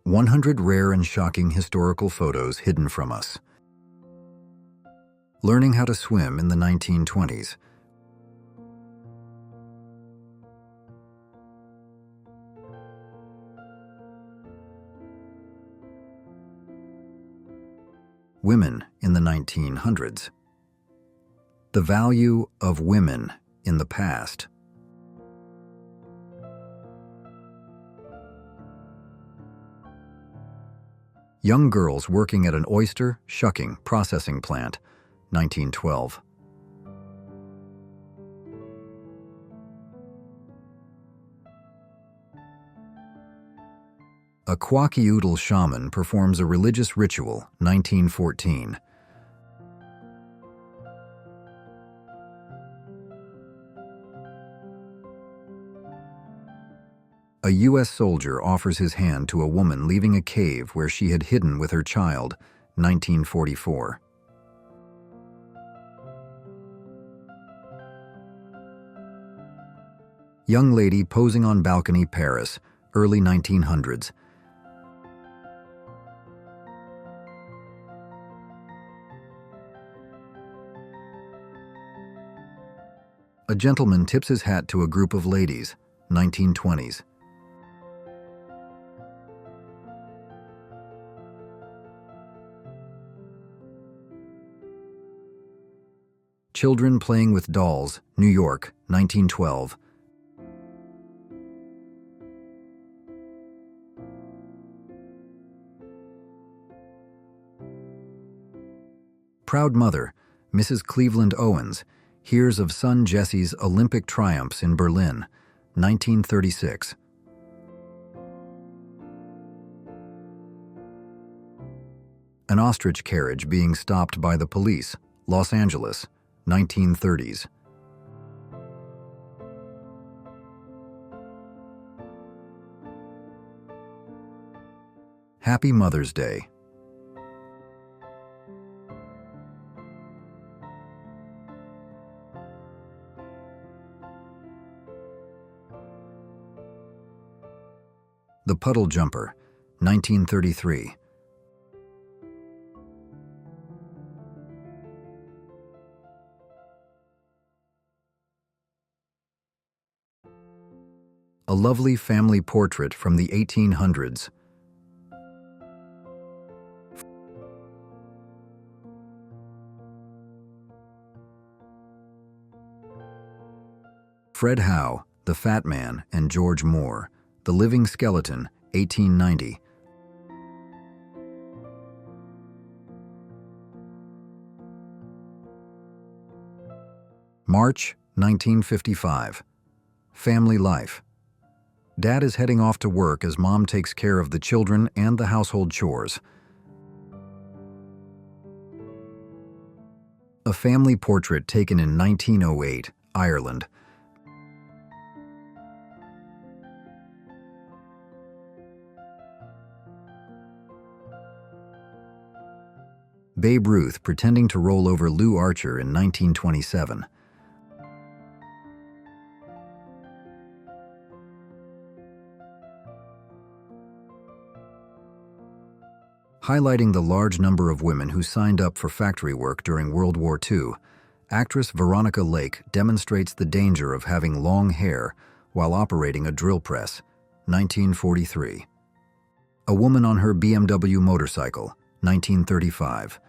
100 rare and shocking historical photos hidden from us. Learning how to swim in the 1920s. Women in the 1900s. The value of women in the past. Young girls working at an oyster shucking processing plant, 1912. A Kwakiutl shaman performs a religious ritual, 1914. A U.S. soldier offers his hand to a woman leaving a cave where she had hidden with her child, 1944. Young lady posing on balcony, Paris, early 1900s. A gentleman tips his hat to a group of ladies, 1920s. Children playing with dolls, New York, 1912. Proud mother, Mrs. Cleveland Owens, hears of son Jesse's Olympic triumphs in Berlin, 1936. An ostrich carriage being stopped by the police, Los Angeles, 1930s. Happy Mother's Day. The Puddle Jumper, 1933. A lovely family portrait from the 1800s. Fred Howe, The Fat Man, and George Moore, The Living Skeleton, 1890. March, 1955. Family life. Dad is heading off to work as Mom takes care of the children and the household chores. A family portrait taken in 1908, Ireland. Babe Ruth pretending to roll over Lou Archer in 1927. Highlighting the large number of women who signed up for factory work during World War II, actress Veronica Lake demonstrates the danger of having long hair while operating a drill press, 1943. A woman on her BMW motorcycle, 1935.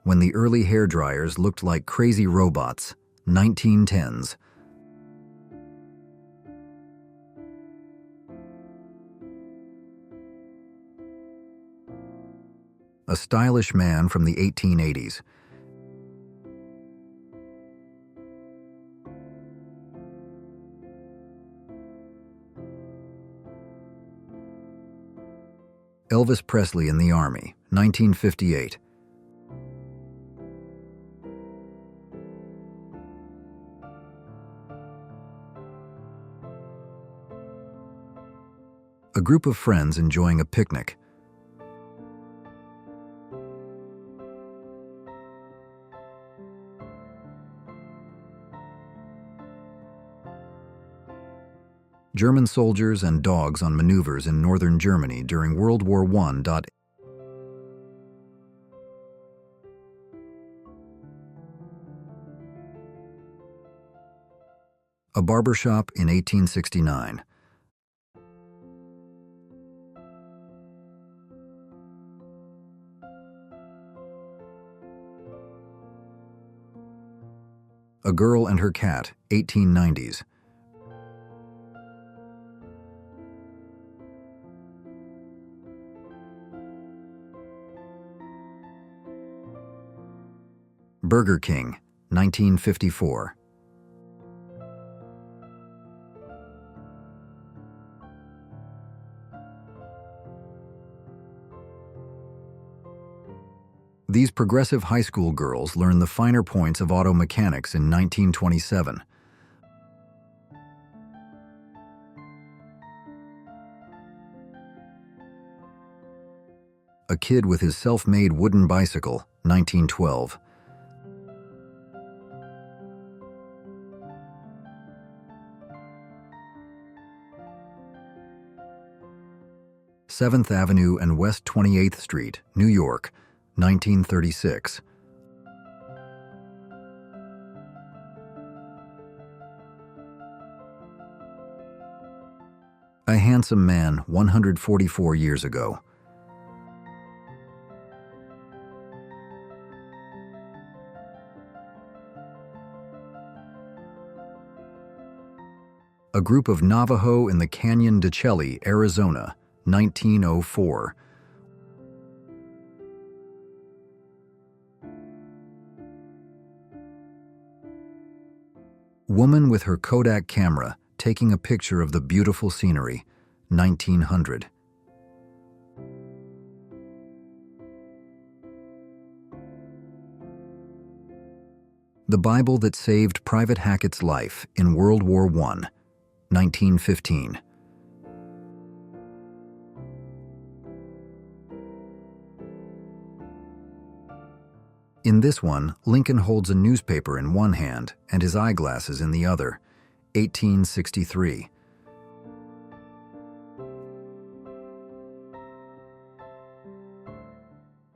When the early hairdryers looked like crazy robots, 1910s. A stylish man from the 1880s. Elvis Presley in the Army, 1958. A group of friends enjoying a picnic. German soldiers and dogs on maneuvers in northern Germany during World War I. A barbershop in 1869. A girl and her cat, 1890s. Burger King, 1954. These progressive high school girls learn the finer points of auto mechanics in 1927. A kid with his self-made wooden bicycle, 1912. Seventh Avenue and West 28th Street, New York, 1936. A handsome man 144 years ago. A group of Navajo in the Canyon de Chelly, Arizona, 1904. Woman with her Kodak camera taking a picture of the beautiful scenery, 1900. The Bible that saved Private Hackett's life in World War I, 1915. In this one, Lincoln holds a newspaper in one hand and his eyeglasses in the other, 1863.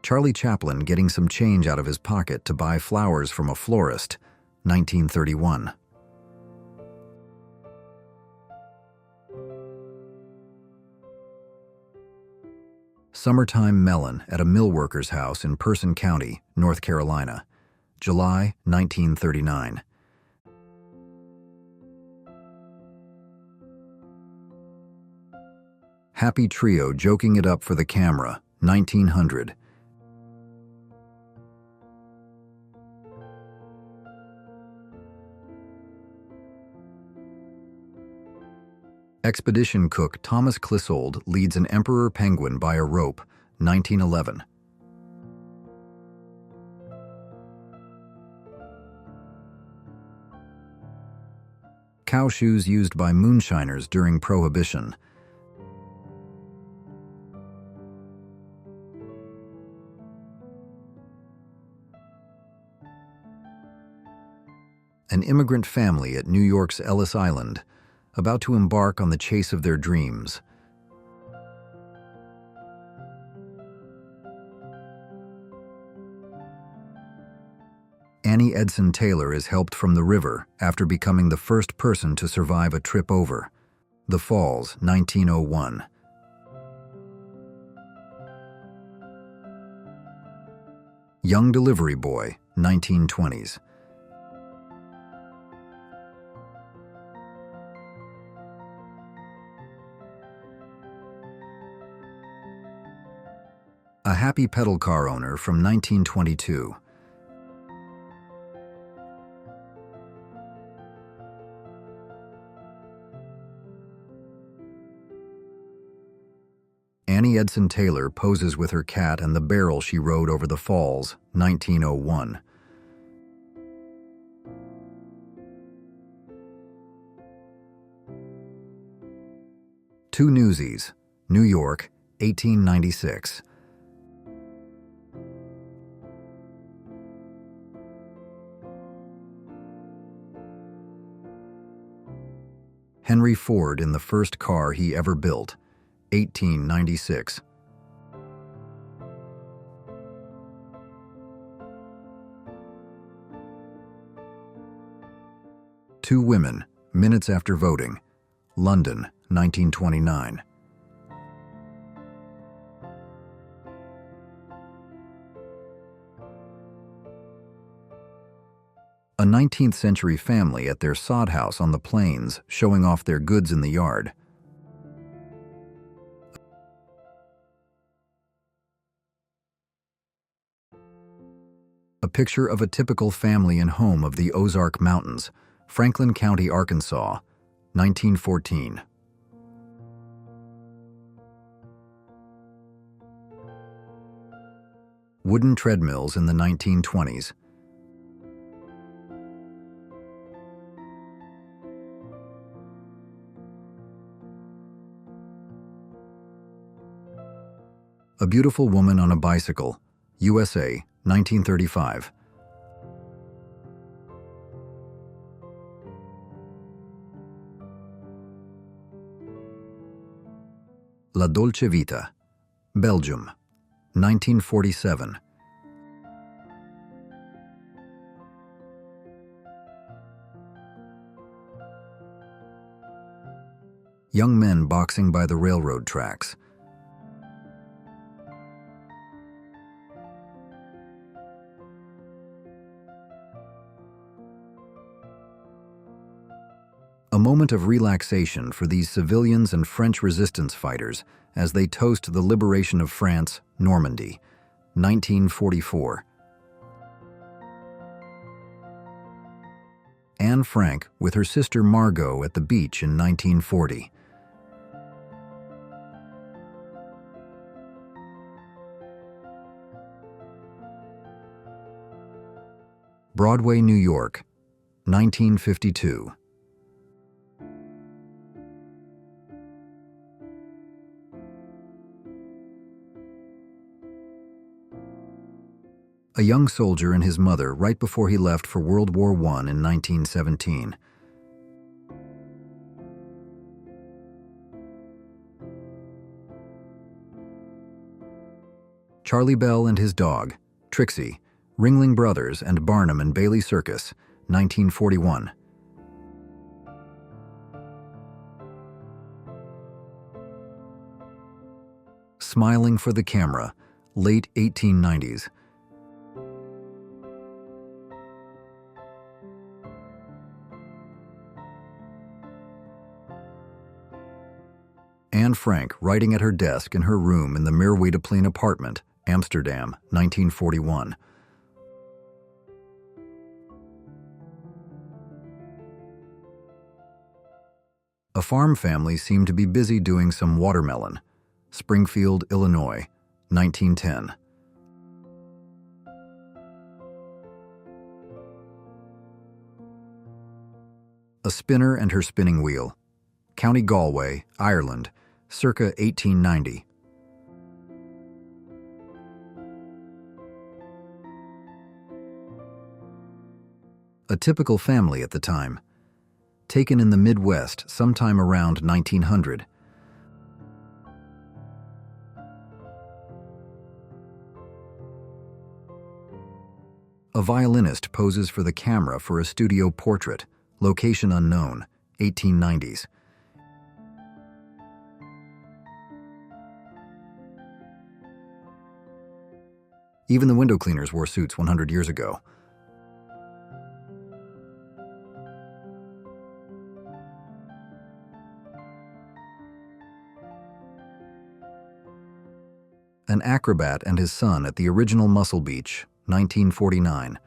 Charlie Chaplin getting some change out of his pocket to buy flowers from a florist, 1931. Summertime melon at a millworker's house in Person County, North Carolina, July 1939. Happy trio joking it up for the camera, 1900. Expedition cook Thomas Clissold leads an emperor penguin by a rope, 1911. Cow shoes used by moonshiners during Prohibition. An immigrant family at New York's Ellis Island, about to embark on the chase of their dreams. Annie Edson Taylor is helped from the river after becoming the first person to survive a trip over. The Falls, 1901. Young delivery boy, 1920s. A happy pedal car owner from 1922. Annie Edson Taylor poses with her cat and the barrel she rode over the falls, 1901. Two Newsies, New York, 1896. Henry Ford in the first car he ever built, 1896. Two women, minutes after voting, London, 1929. A 19th century family at their sod house on the plains showing off their goods in the yard. A picture of a typical family and home of the Ozark Mountains, Franklin County, Arkansas, 1914. Wooden treadmills in the 1920s. A beautiful woman on a bicycle, USA, 1935. La Dolce Vita, Belgium, 1947. Young men boxing by the railroad tracks. A moment of relaxation for these civilians and French resistance fighters as they toast the liberation of France, Normandy, 1944. Anne Frank with her sister Margot at the beach in 1940. Broadway, New York, 1952. A young soldier and his mother right before he left for World War I in 1917. Charlie Bell and his dog, Trixie, Ringling Brothers and Barnum and Bailey Circus, 1941. Smiling for the Camera, late 1890s. Anne Frank writing at her desk in her room in the Meerwedeplein apartment, Amsterdam, 1941. A farm family seemed to be busy doing some watermelon, Springfield, Illinois, 1910. A spinner and her spinning wheel, County Galway, Ireland, circa 1890. A typical family at the time, taken in the Midwest sometime around 1900. A violinist poses for the camera for a studio portrait, location unknown, 1890s. Even the window cleaners wore suits 100 years ago. An acrobat and his son at the original Muscle Beach, 1949.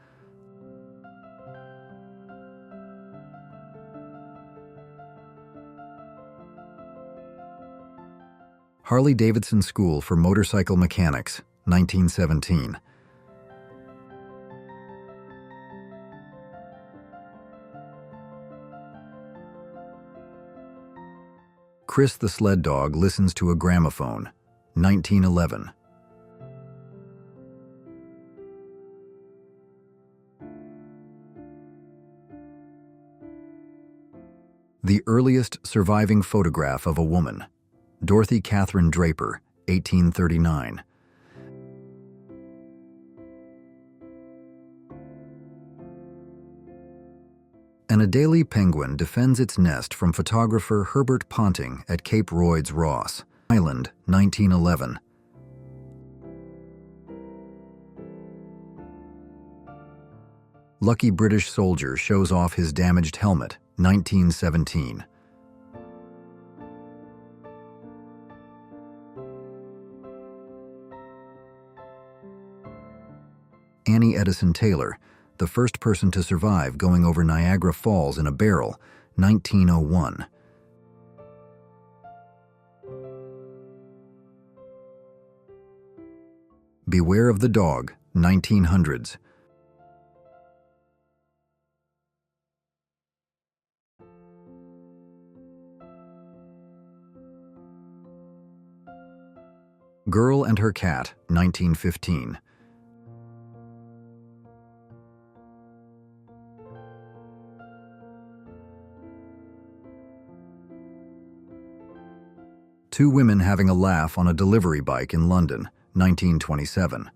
Harley-Davidson School for Motorcycle Mechanics, 1917. Chris the Sled Dog listens to a gramophone, 1911. The earliest surviving photograph of a woman. Dorothy Catherine Draper, 1839. An Adelie penguin defends its nest from photographer Herbert Ponting at Cape Royds, Ross Island, 1911. Lucky British soldier shows off his damaged helmet, 1917. Annie Edison Taylor, the first person to survive going over Niagara Falls in a barrel, 1901. Beware of the Dog, 1900s. Girl and Her Cat, 1915. Two women having a laugh on a delivery bike in London, 1927.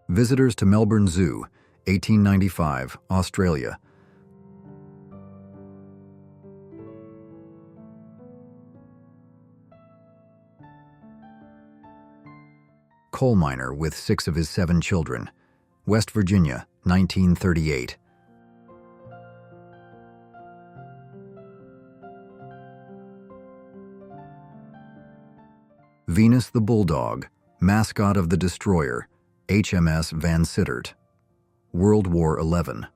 Visitors to Melbourne Zoo, 1895, Australia. Coal miner with 6 of his 7 children, West Virginia, 1938. Venus the Bulldog, mascot of the destroyer, HMS Van Sittert, World War XI.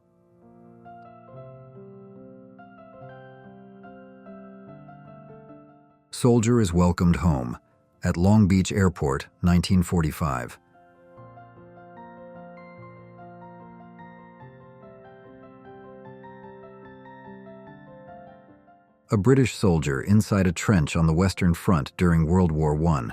Soldier is welcomed home, at Long Beach Airport, 1945. A British soldier inside a trench on the Western Front during World War I.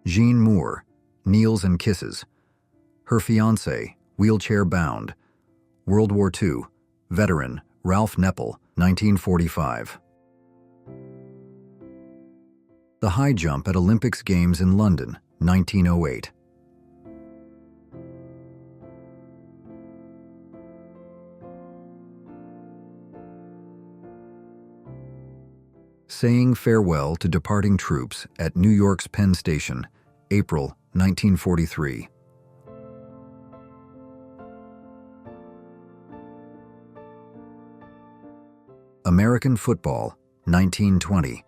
Jean Moore, Kneels and Kisses. Her fiancé, wheelchair-bound. World War II, veteran, Ralph Neppel, 1945. The high jump at Olympics Games in London, 1908. Saying farewell to departing troops at New York's Penn Station, April 1943. American football, 1920.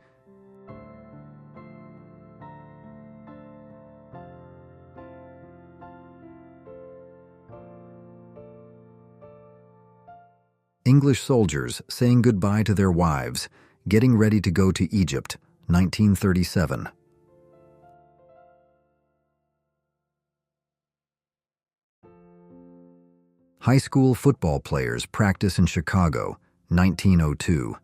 English soldiers saying goodbye to their wives, getting ready to go to Egypt, 1937. High school football players practice in Chicago, 1902.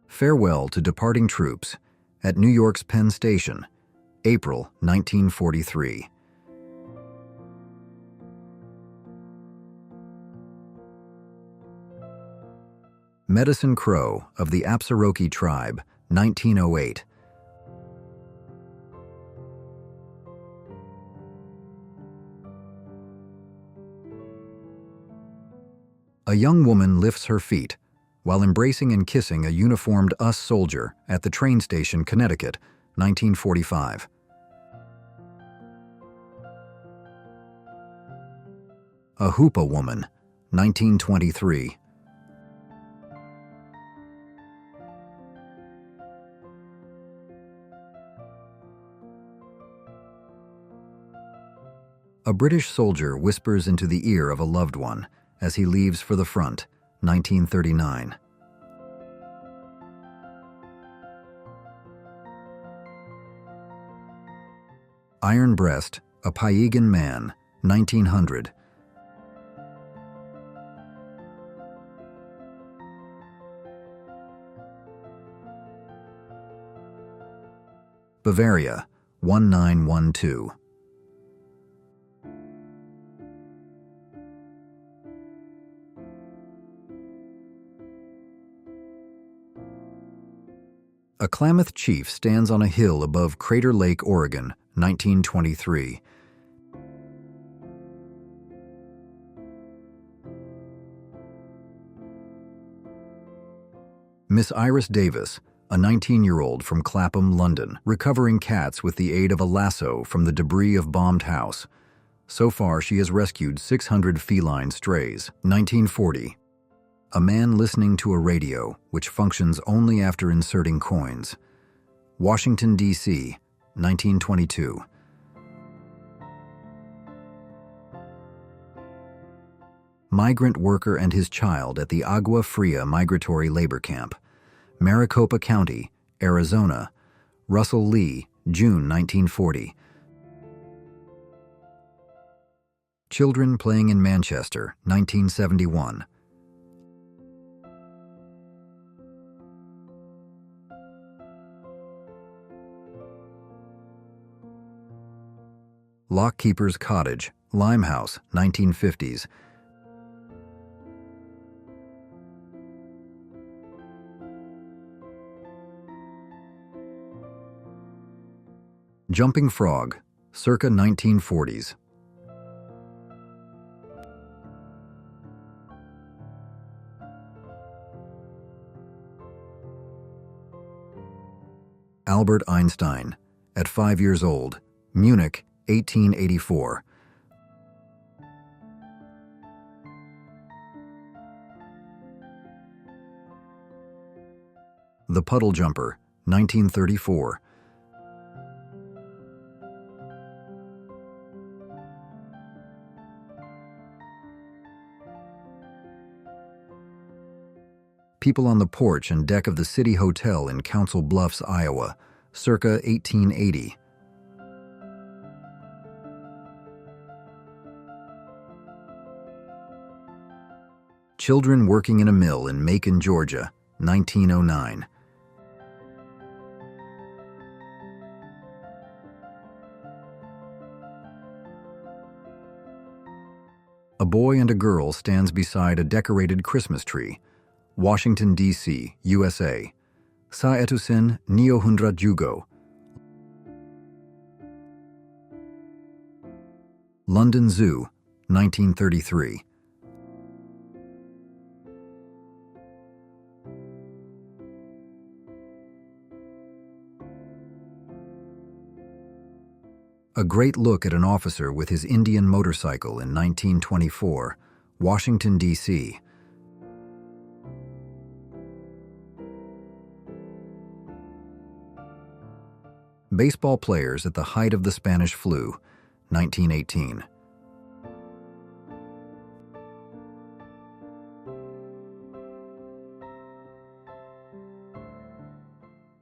Farewell to departing troops at New York's Penn Station, April 1943. Medicine Crow of the Apsaroki tribe, 1908. A young woman lifts her feet while embracing and kissing a uniformed US soldier at the train station, Connecticut, 1945. A Hoopa Woman, 1923. A British soldier whispers into the ear of a loved one as he leaves for the front, 1939. Iron Breast A Piegan Man, 1900. Bavaria, 1912. A Klamath chief stands on a hill above Crater Lake, Oregon, 1923. Miss Iris Davis, a 19-year-old from Clapham, London, recovering cats with the aid of a lasso from the debris of bombed house. So far, she has rescued 600 feline strays. 1940. A man listening to a radio, which functions only after inserting coins. Washington, D.C., 1922. Migrant worker and his child at the Agua Fria migratory labor camp. Maricopa County, Arizona. Russell Lee, June 1940. Children playing in Manchester, 1971. Lockkeeper's Cottage, Limehouse, 1950s. Jumping Frog, circa 1940s. Albert Einstein, at 5 years old, Munich, 1884. The Puddle Jumper, 1934. People on the porch and deck of the City Hotel in Council Bluffs, Iowa, circa 1880. Children working in a mill in Macon, Georgia, 1909. A boy and a girl stands beside a decorated Christmas tree. Washington, D.C., USA. Sa Etusin Niohundra Jugo. London Zoo, 1933. A great look at an officer with his Indian motorcycle in 1924, Washington, D.C. Baseball players at the height of the Spanish flu, 1918.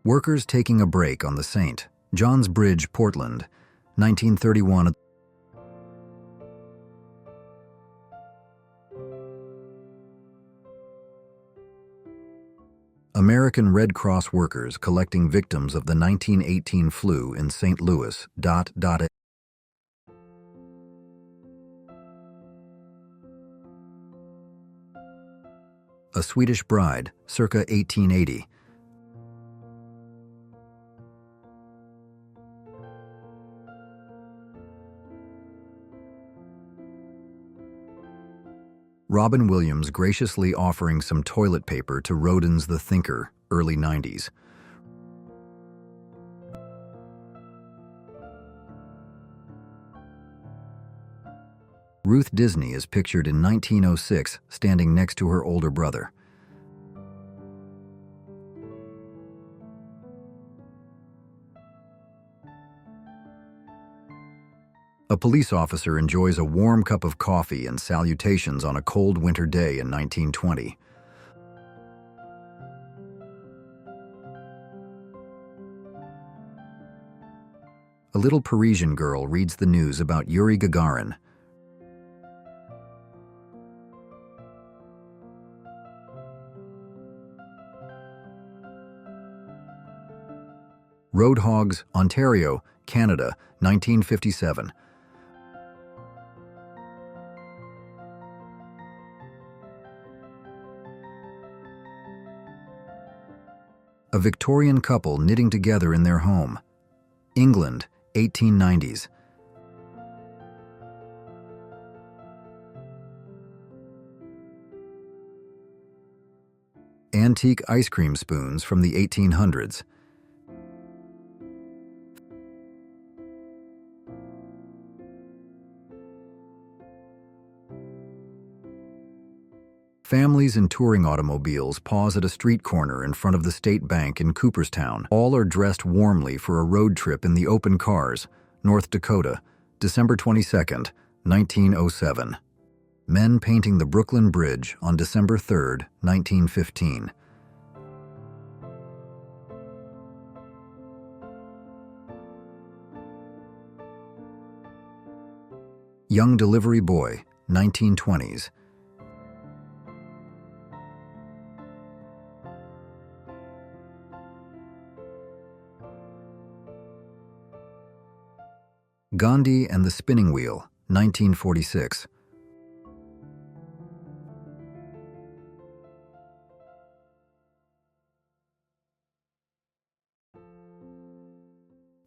Workers taking a break on the St. John's Bridge, Portland, 1931. American Red Cross workers collecting victims of the 1918 flu in St. Louis. A Swedish Bride, circa 1880. Robin Williams graciously offering some toilet paper to Rodin's The Thinker, early 90s. Ruth Disney is pictured in 1906 standing next to her older brother. A police officer enjoys a warm cup of coffee and salutations on a cold winter day in 1920. A little Parisian girl reads the news about Yuri Gagarin. Roadhogs, Ontario, Canada, 1957. A Victorian couple knitting together in their home. England, 1890s. Antique ice cream spoons from the 1800s. Families in touring automobiles pause at a street corner in front of the State Bank in Cooperstown. All are dressed warmly for a road trip in the open cars, North Dakota, December 22, 1907. Men painting the Brooklyn Bridge on December 3, 1915. Young delivery boy, 1920s. Gandhi and the Spinning Wheel, 1946.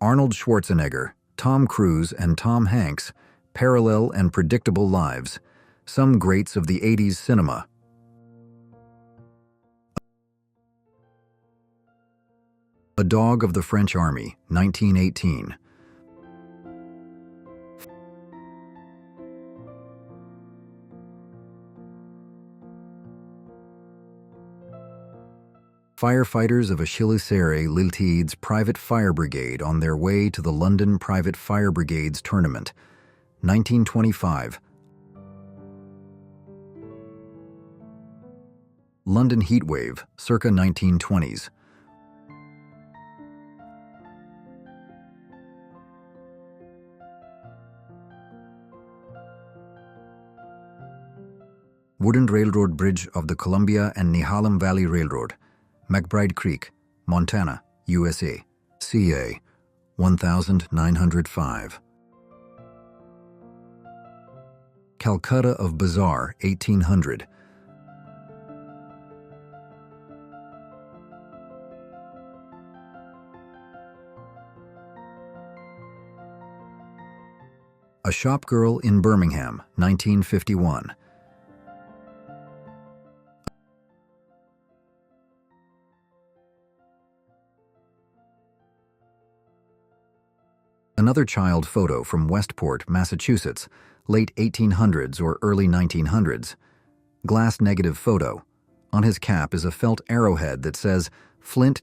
Arnold Schwarzenegger, Tom Cruise, and Tom Hanks, Parallel and Predictable Lives, some greats of the 80s cinema. A Dog of the French Army, 1918. Firefighters of Achilles-Liltide's Private Fire Brigade on their way to the London Private Fire Brigades Tournament, 1925. London Heatwave, circa 1920s. Wooden Railroad Bridge of the Columbia and Nehalem Valley Railroad, McBride Creek, Montana, USA, CA 1905. Calcutta of Bazaar, 1800. A Shop Girl in Birmingham, 1951. Another child photo from Westport, Massachusetts, late 1800s or early 1900s. Glass negative photo. On his cap is a felt arrowhead that says Flint.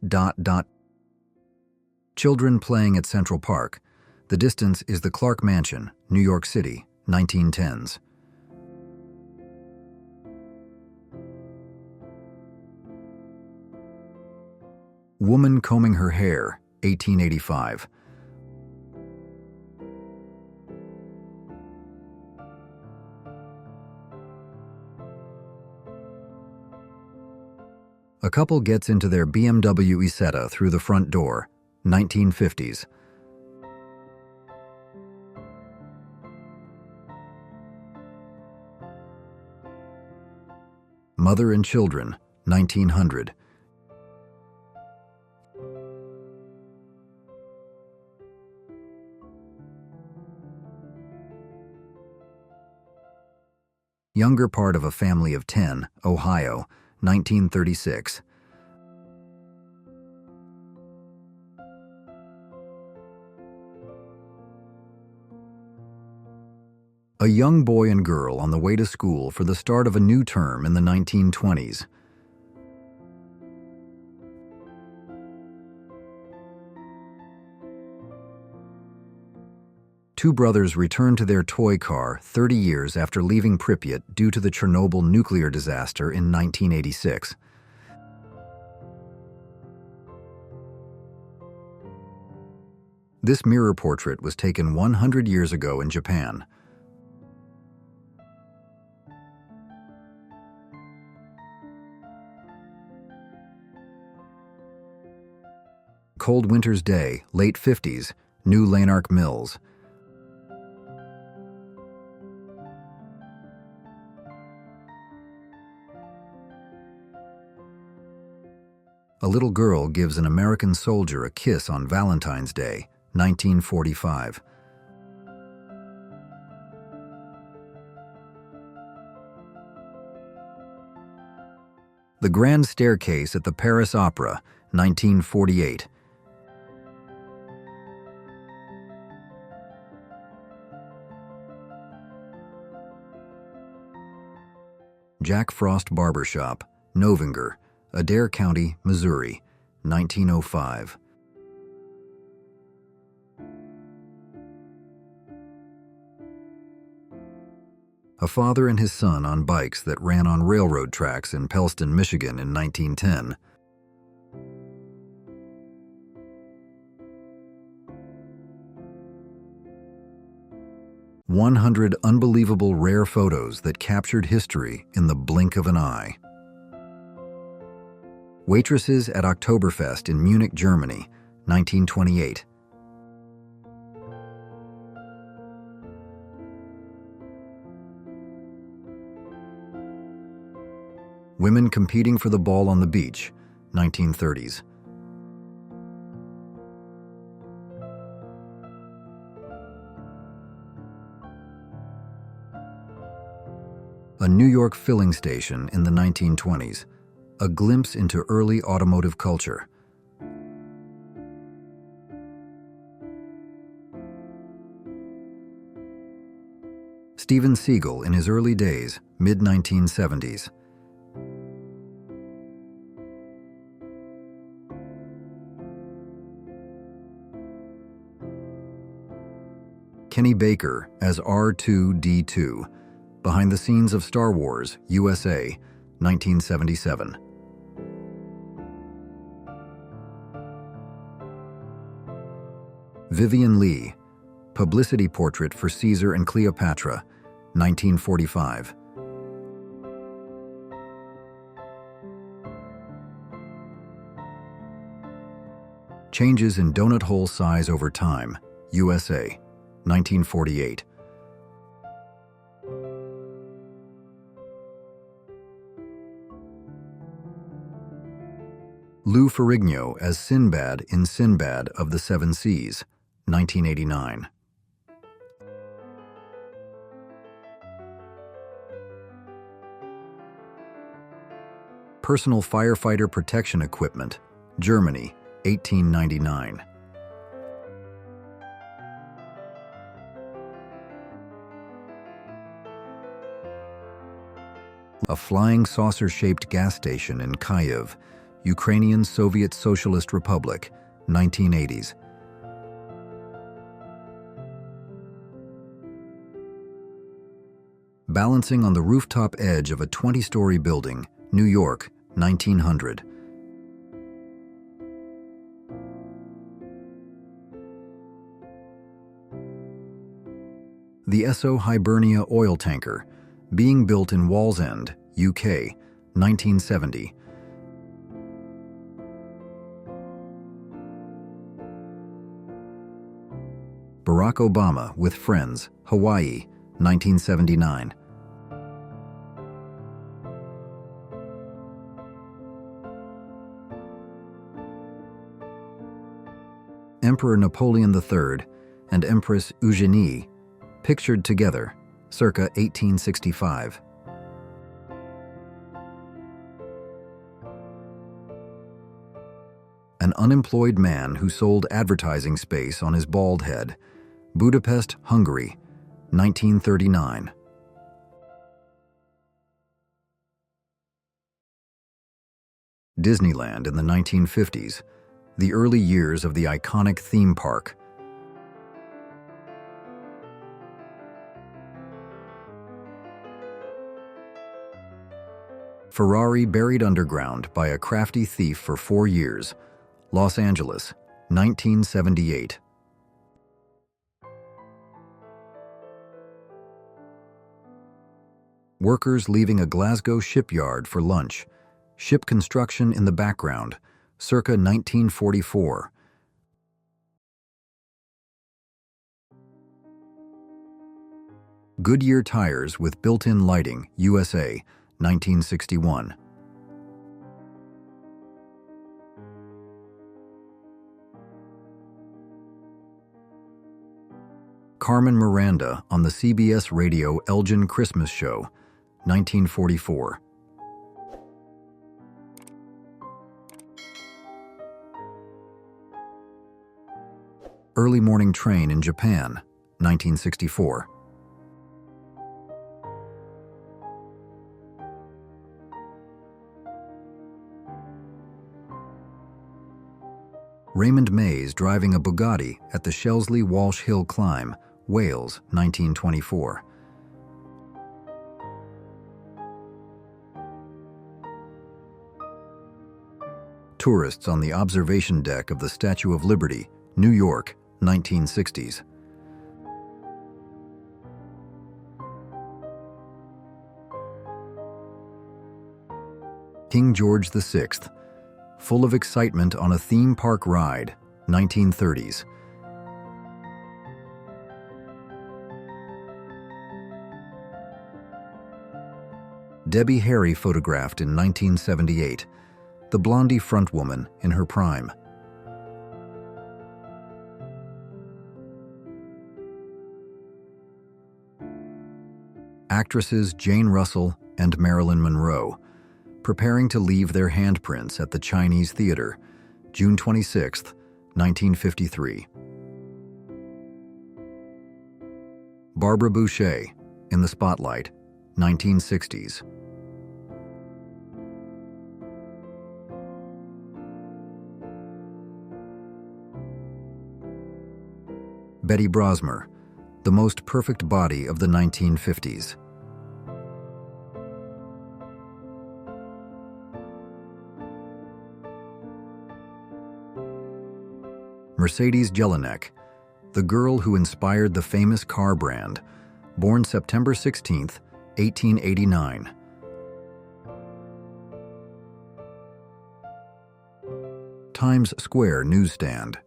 Children playing at Central Park. The distance is the Clark Mansion, New York City, 1910s. Woman combing her hair, 1885. A couple gets into their BMW Isetta through the front door, 1950s. Mother and Children, 1900. Younger part of a family of 10, Ohio, 1936. A young boy and girl on the way to school for the start of a new term in the 1920s. Two brothers return to their toy car 30 years after leaving Pripyat due to the Chernobyl nuclear disaster in 1986. This mirror portrait was taken 100 years ago in Japan. Cold winter's day, late 50s, New Lanark Mills. A little girl gives an American soldier a kiss on Valentine's Day, 1945. The Grand Staircase at the Paris Opera, 1948. Jack Frost Barbershop, Novinger, Adair County, Missouri, 1905. A father and his son on bikes that ran on railroad tracks in Pellston, Michigan in 1910. "100 unbelievable rare photos that captured history in the blink of an eye." Waitresses at Oktoberfest in Munich, Germany, 1928. Women competing for the ball on the beach, 1930s. A New York filling station in the 1920s, a glimpse into early automotive culture. Steven Seagal in his early days, mid-1970s. Kenny Baker as R2-D2, behind the scenes of Star Wars, USA, 1977. Vivian Lee, publicity portrait for Caesar and Cleopatra, 1945. Changes in donut hole size over time, USA, 1948. Lou Ferrigno as Sinbad in Sinbad of the Seven Seas, 1989. Personal firefighter protection equipment, Germany, 1899. A flying saucer-shaped gas station in Kyiv, Ukrainian Soviet Socialist Republic, 1980s. Balancing on the rooftop edge of a 20-story building, New York, 1900. The Esso Hibernia oil tanker, being built in Wallsend, UK, 1970. Barack Obama with friends, Hawaii, 1979. Emperor Napoleon III and Empress Eugenie, pictured together, circa 1865. An unemployed man who sold advertising space on his bald head, Budapest, Hungary, 1939. Disneyland in the 1950s, the early years of the iconic theme park. Ferrari buried underground by a crafty thief for 4 years, Los Angeles, 1978. Workers leaving a Glasgow shipyard for lunch. Ship construction in the background, circa 1944. Goodyear tires with built-in lighting, USA, 1961. Carmen Miranda on the CBS radio Elgin Christmas Show, 1944. Early morning train in Japan, 1964. Raymond Mays driving a Bugatti at the Shelsley Walsh Hill climb, Wales, 1924. Tourists on the observation deck of the Statue of Liberty, New York, 1960s. King George VI, full of excitement on a theme park ride, 1930s. Debbie Harry photographed in 1978, the blondie frontwoman in her prime. Actresses Jane Russell and Marilyn Monroe, preparing to leave their handprints at the Chinese Theater, June 26, 1953. Barbara Boucher, in the spotlight, 1960s. Betty Brosmer, the most perfect body of the 1950s. Mercedes Jelinek, the girl who inspired the famous car brand, born September 16, 1889. Times Square newsstand.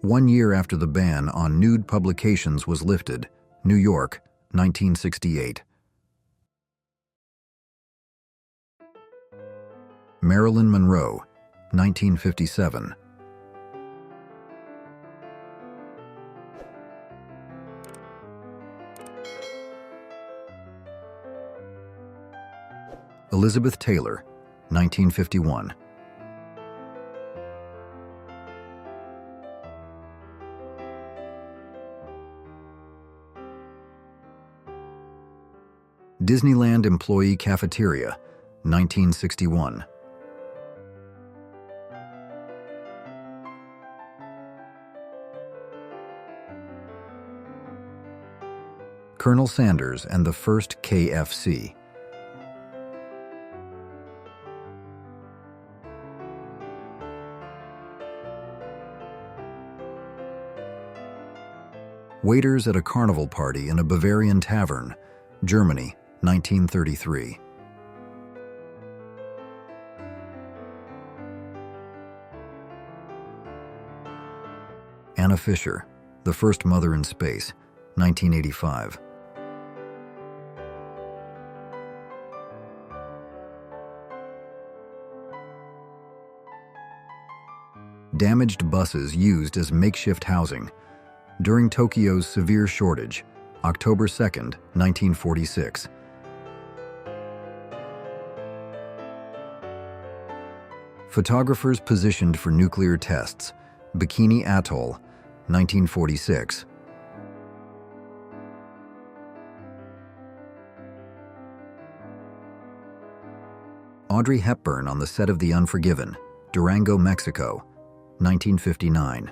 1 year after the ban on nude publications was lifted, New York, 1968. Marilyn Monroe, 1957. Elizabeth Taylor, 1951. Disneyland Employee Cafeteria, 1961. Colonel Sanders and the first KFC. Waiters at a carnival party in a Bavarian tavern, Germany, 1933. Anna Fisher, the first mother in space, 1985. Damaged buses used as makeshift housing during Tokyo's severe shortage, October 2, 1946. Photographers positioned for nuclear tests, Bikini Atoll, 1946. Audrey Hepburn on the set of The Unforgiven, Durango, Mexico, 1959.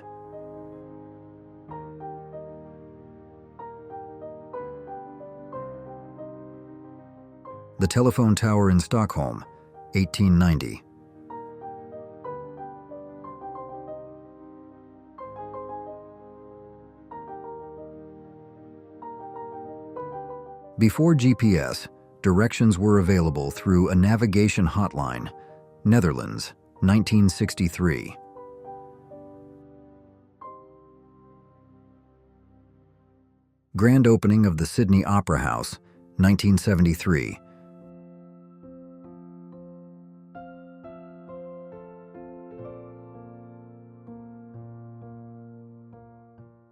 The telephone tower in Stockholm, 1890. Before GPS, Directions were available through a navigation hotline. Netherlands, 1963. Grand opening of the Sydney Opera House, 1973.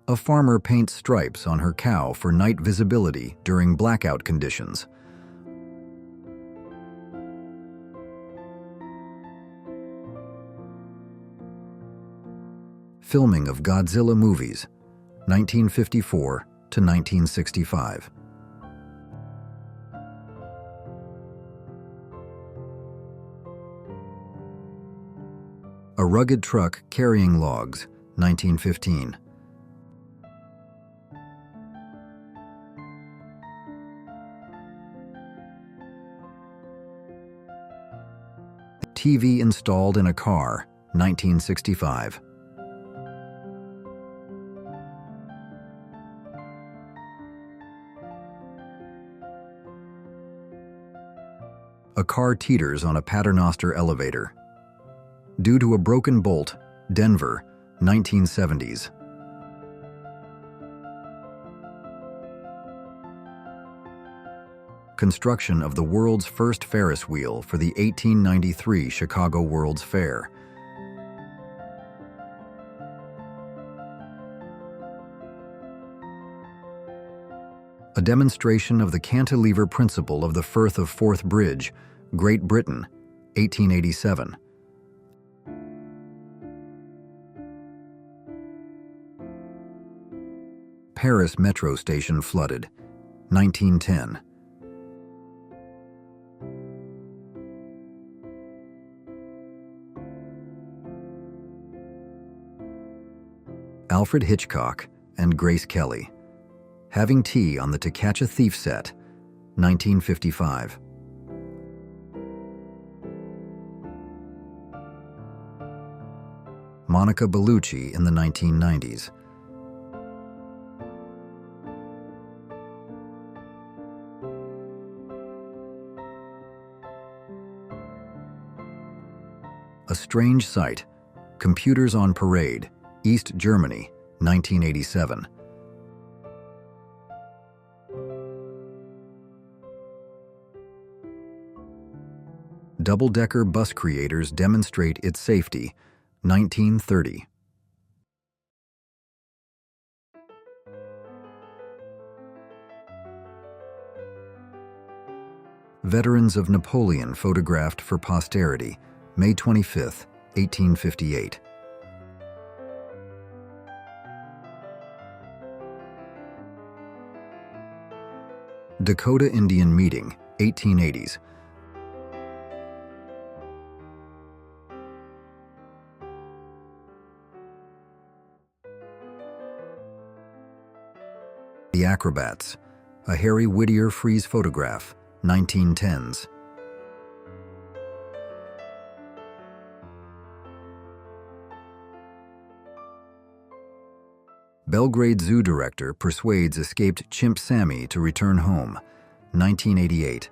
A farmer paints stripes on her cow for night visibility during blackout conditions. Filming of Godzilla movies, 1954 to 1965. A rugged truck carrying logs, 1915. TV installed in a car, 1965. A car teeters on a Paternoster elevator. Due to a broken bolt, Denver, 1970s. Construction of the world's first Ferris wheel for the 1893 Chicago World's Fair. A demonstration of the cantilever principle of the Firth of Forth Bridge, Great Britain, 1887. Paris metro station flooded, 1910. Alfred Hitchcock and Grace Kelly. Having tea on the To Catch a Thief set, 1955. Monica Bellucci in the 1990s. A Strange Sight, Computers on Parade, East Germany, 1987. Double-decker bus creators demonstrate its safety, 1930. Veterans of Napoleon photographed for posterity, May 25, 1858. Dakota Indian Meeting, 1880s. The Acrobats, a Harry Whittier Frieze photograph, 1910s. Belgrade Zoo director persuades escaped chimp Sammy to return home, 1988.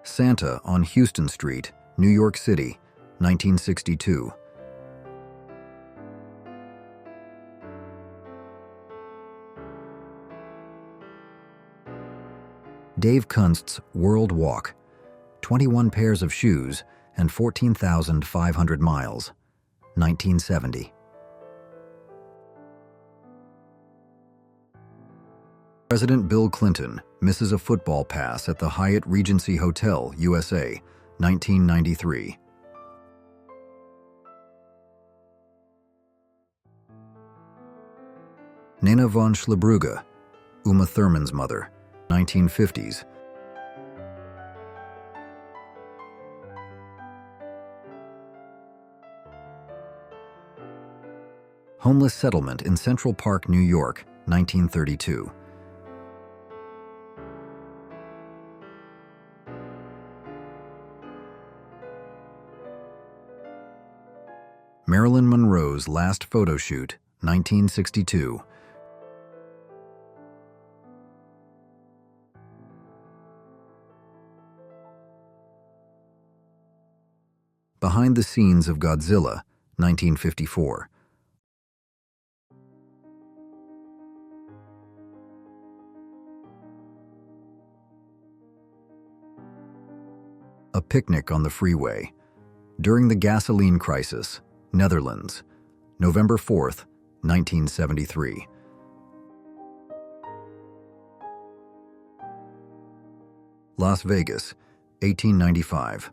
Santa on Houston Street, New York City, 1962. Dave Kunst's World Walk, 21 pairs of shoes and 14,500 miles, 1970. President Bill Clinton misses a football pass at the Hyatt Regency Hotel, USA, 1993. Nena von Schliebrugge, Uma Thurman's mother, 1950s. Homeless settlement in Central Park, New York, 1932. Marilyn Monroe's last photo shoot, 1962. Behind the Scenes of Godzilla, 1954. A Picnic on the Freeway. During the Gasoline Crisis, Netherlands, November 4th, 1973. Las Vegas, 1895.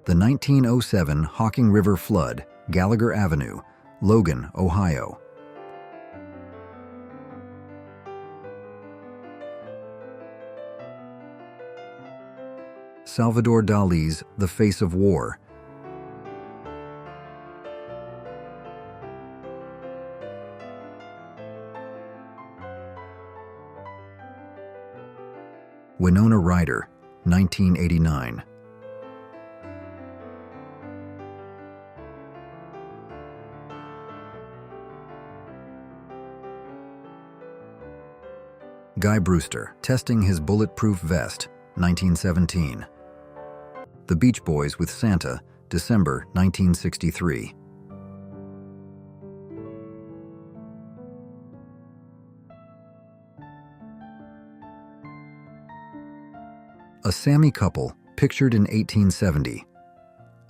The 1907 Hocking River Flood, Gallagher Avenue, Logan, Ohio. Salvador Dali's The Face of War. Winona Ryder, 1989. Guy Brewster, testing his bulletproof vest, 1917. The Beach Boys with Santa, December 1963. A Sami couple, pictured in 1870.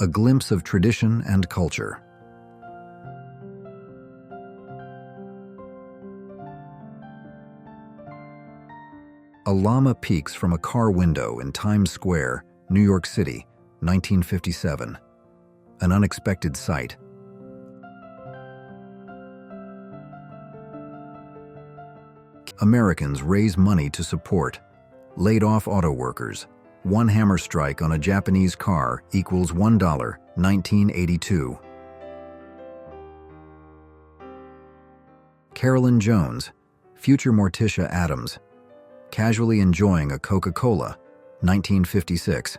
A glimpse of tradition and culture. A llama peeks from a car window in Times Square, New York City, 1957. An unexpected sight. Americans raise money to support laid-off auto workers. One hammer strike on a Japanese car equals $1, 1982. Carolyn Jones, future Morticia Addams, casually enjoying a Coca-Cola, 1956.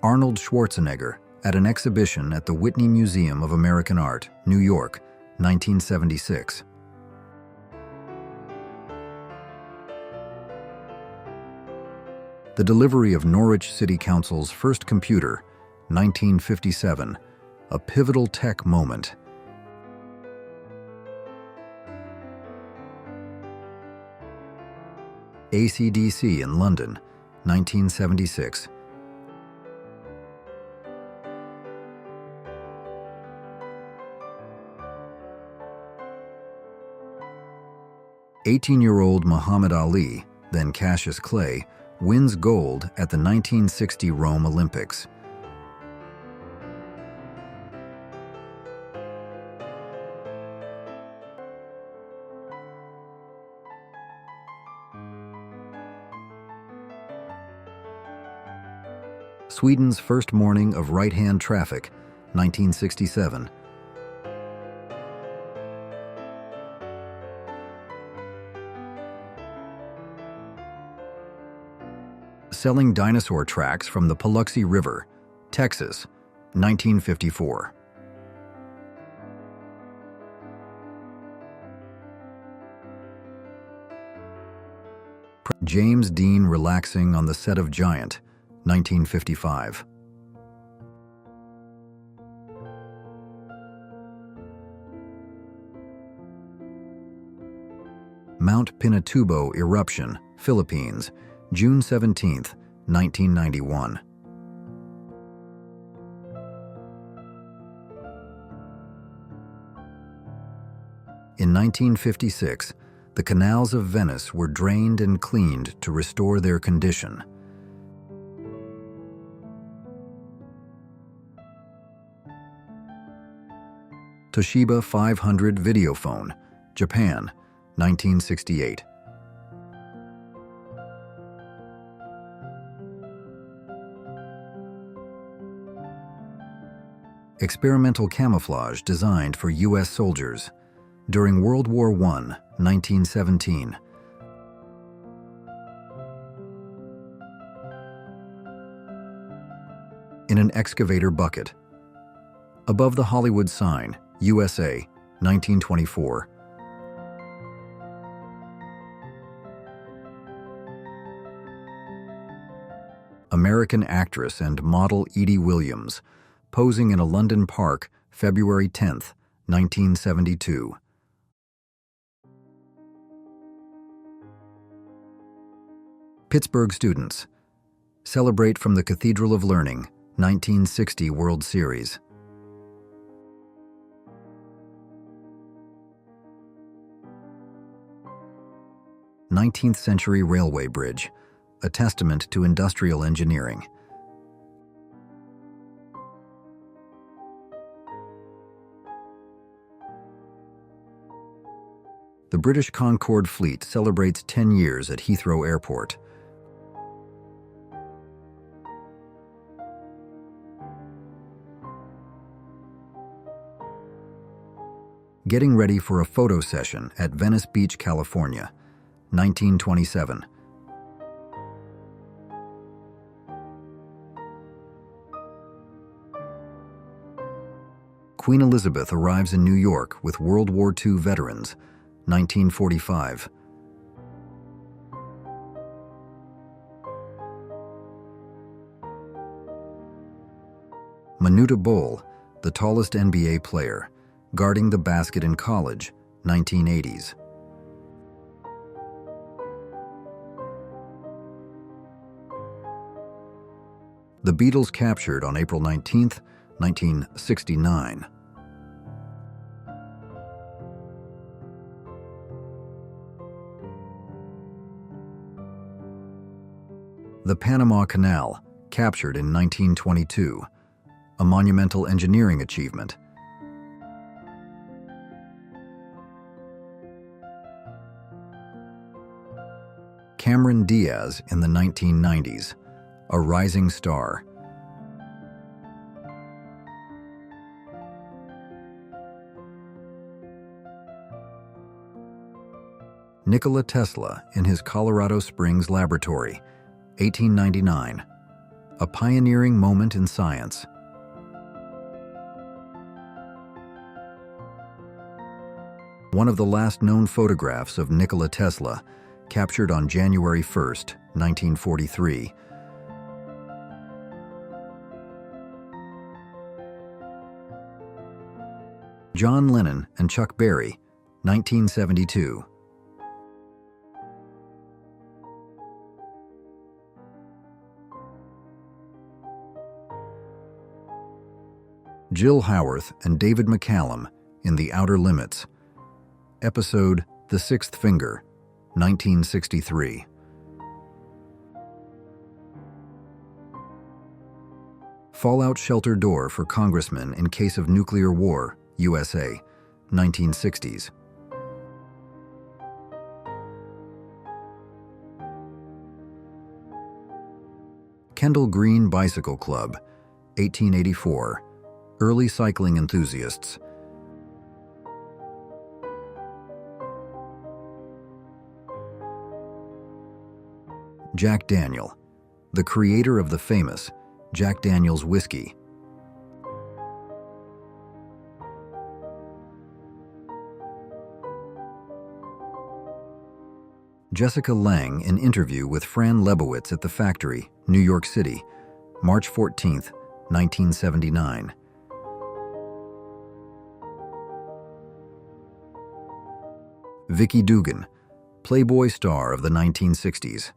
Arnold Schwarzenegger at an exhibition at the Whitney Museum of American Art, New York, 1976. The delivery of Norwich City Council's first computer, 1957, a pivotal tech moment. AC/DC in London, 1976. "18-year-old Muhammad Ali, then Cassius Clay, wins gold at the 1960 Rome Olympics." Sweden's first morning of right-hand traffic, 1967. Selling dinosaur tracks from the Paluxy River, Texas, 1954. James Dean relaxing on the set of Giant, 1955. Mount Pinatubo eruption, Philippines, June 17, 1991. In 1956, the canals of Venice were drained and cleaned to restore their condition. Toshiba 500 Videophone, Japan, 1968. Experimental camouflage designed for U.S. soldiers, During World War I, 1917. In an excavator bucket. Above the Hollywood sign, USA, 1924. American actress and model Edie Williams, posing in a London park, February 10, 1972. Pittsburgh students. Celebrate from the Cathedral of Learning, 1960 World Series. Nineteenth-century railway bridge, a testament to industrial engineering. The British Concorde fleet celebrates 10 years at Heathrow Airport. Getting ready for a photo session at Venice Beach, California, 1927. Queen Elizabeth arrives in New York with World War II veterans, 1945. Manuta Bol, the tallest NBA player, guarding the basket in college, 1980s. The Beatles captured on April 19, 1969. The Panama Canal, captured in 1922, a monumental engineering achievement. Cameron Diaz in the 1990s, a rising star. Nikola Tesla in his Colorado Springs laboratory, 1899, a pioneering moment in science. One of the last known photographs of Nikola Tesla, captured on January 1, 1943. John Lennon and Chuck Berry, 1972. Jill Howarth and David McCallum in The Outer Limits. Episode The Sixth Finger, 1963. Fallout shelter door for congressmen in case of nuclear war, USA, 1960s. Kendall Green Bicycle Club, 1884. Early cycling enthusiasts. Jack Daniel, the creator of the famous Jack Daniel's whiskey. Jessica Lange in interview with Fran Lebowitz at the factory, New York City, March 14, 1979. Vicky Dugan, Playboy star of the 1960s.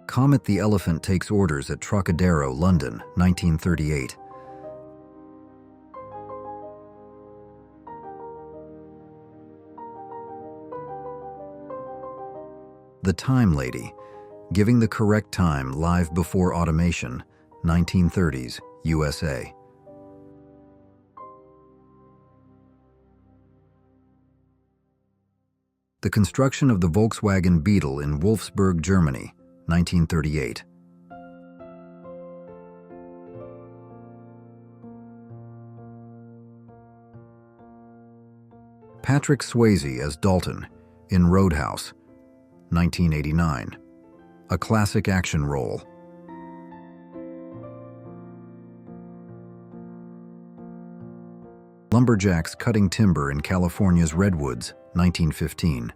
Comet the Elephant takes orders at Trocadero, London, 1938. The Time Lady, giving the correct time live before automation, 1930s, USA. The construction of the Volkswagen Beetle in Wolfsburg, Germany, 1938. Patrick Swayze as Dalton in Roadhouse, 1989, a classic action role. Lumberjacks cutting timber in California's redwoods, 1915.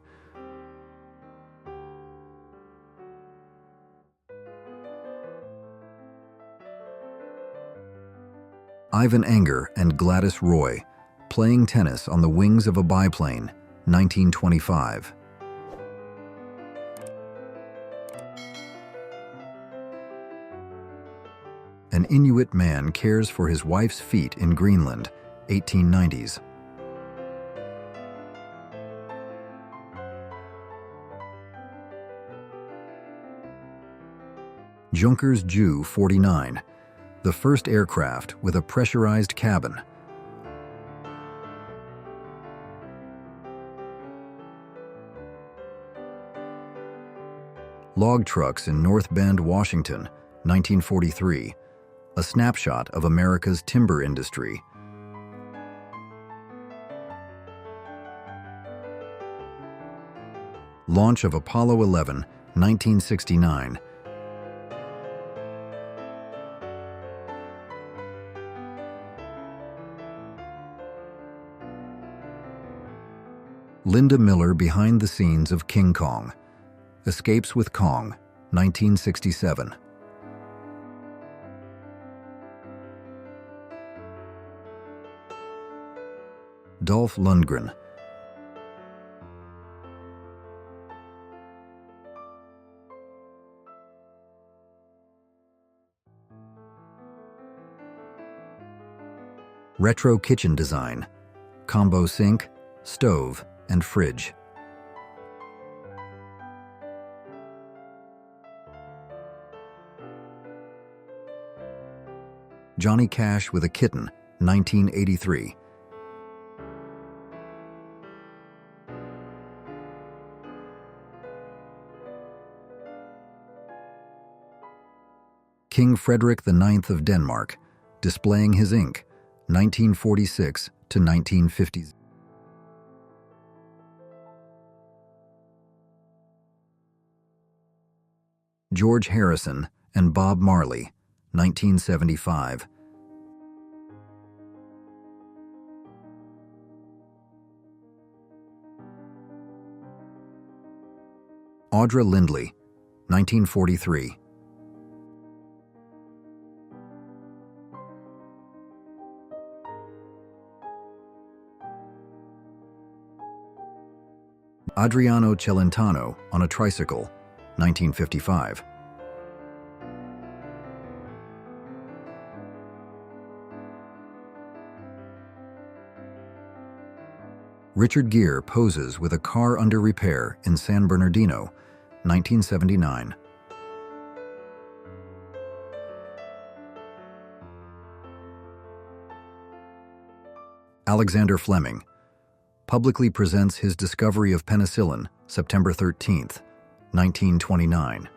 Ivan Enger and Gladys Roy playing tennis on the wings of a biplane, 1925. An Inuit man cares for his wife's feet in Greenland, 1890s. Junkers Ju-49, the first aircraft with a pressurized cabin. Log trucks in North Bend, Washington, 1943, a snapshot of America's timber industry. Launch of Apollo 11, 1969. Linda Miller behind the scenes of King Kong. Escapes with Kong, 1967. Dolph Lundgren. Retro kitchen design, combo sink, stove, and fridge. Johnny Cash with a Kitten, 1983. King Frederick IX of Denmark, displaying his ink, 1946 to 1950. George Harrison and Bob Marley, 1975. Audra Lindley, 1943. Adriano Celentano on a tricycle, 1955. Richard Gere poses with a car under repair in San Bernardino, 1979. Alexander Fleming publicly presents his discovery of penicillin, September 13, 1929.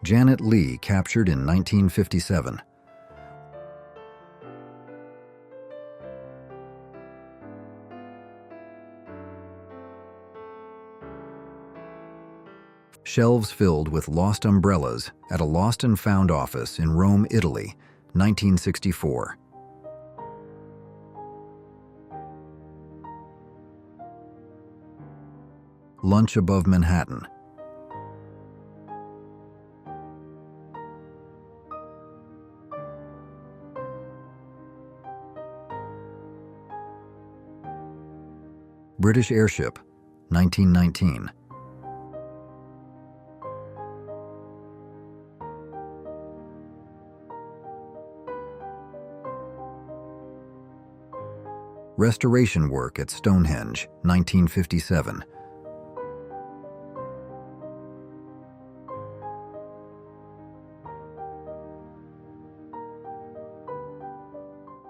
Janet Leigh captured in 1957. Shelves filled with lost umbrellas at a lost and found office in Rome, Italy, 1964. Lunch above Manhattan. British airship, 1919. Restoration work at Stonehenge, 1957.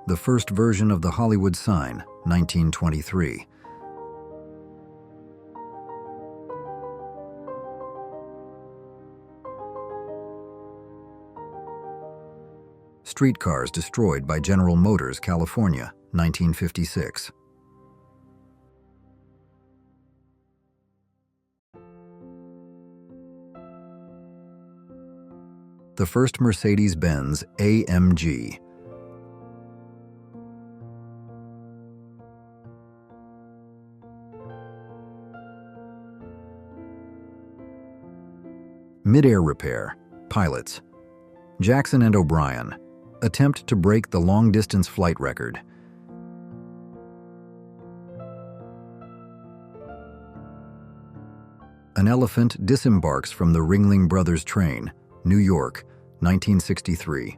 The first version of the Hollywood sign, 1923. streetcars destroyed by General Motors, California, 1956. The first Mercedes-Benz AMG. Mid-air repair. Pilots. Jackson and O'Brien attempt to break the long-distance flight record. An elephant disembarks from the Ringling Brothers train, New York, 1963.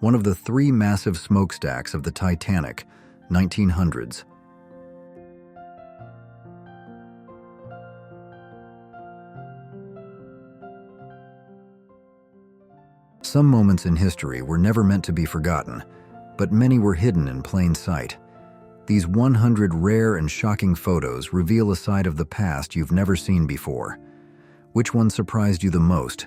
One of the three massive smokestacks of the Titanic, 1900s. Some moments in history were never meant to be forgotten, but many were hidden in plain sight. These 100 rare and shocking photos reveal a side of the past you've never seen before. Which one surprised you the most?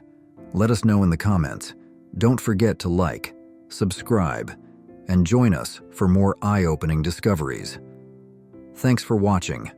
Let us know in the comments. Don't forget to like, subscribe, and join us for more eye-opening discoveries. Thanks for watching.